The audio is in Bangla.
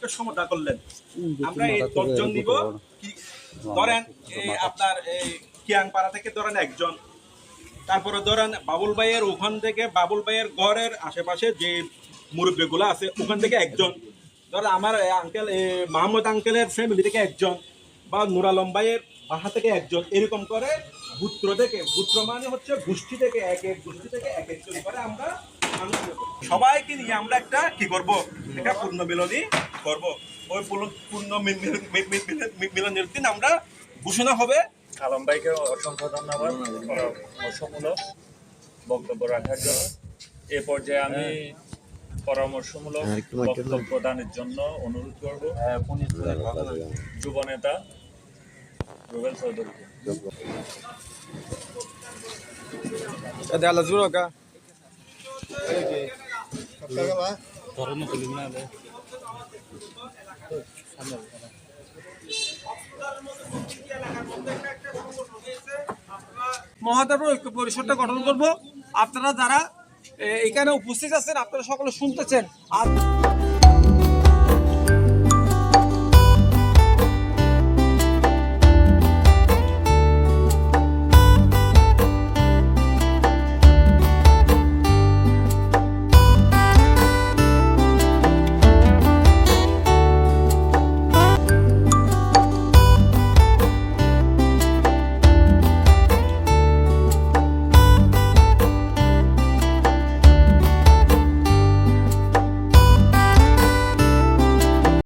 একটা সমাধান করলেন। আমরা এই 10 জন দিব, কি ধরেন এই আপনার এই কিয়াংপাড়া থেকে ধরেন একজন, তারপরে ধরেন বাবুল ভাইয়ের ওখান থেকে বাবুল ভাইয়ের ঘরের আশেপাশে যে মুরব্বীগুলো আছে ওখান থেকে একজন, ধরেন আমার আঙ্কেল মাহমুদ আঙ্কেলের ফ্যামিলি থেকে একজন, বা নুর আলম ভাইয়ের বাসা থেকে একজন, এরকম করে গোত্র থেকে, গোত্র মানে হচ্ছে গোষ্ঠী থেকে এক এক গোষ্ঠী থেকে এক একজন করে আমরা সবাইকে নিয়ে আমরা একটা কি করব, একটা পূর্ণ মিলনী করব। ওই পূর্ণ মিলনের দিন আমরা ঘোষণা হবে। আলম ভাইকে অসংখ্য ধন্যবাদ পরামর্শমূলক বক্তব্য রাখার জন্য। এ পর্যায়ে আমি পরামর্শমূলক বক্তব্য প্রদানের জন্য অনুরোধ করব যুব নেতা রুবেল চৌধুরীকে। মহাদেবের ঐক্য পরিষদটা গঠন করব। আপনারা যারা এখানে উপস্থিত আছেন আপনারা সকলে শুনতেছেন। আর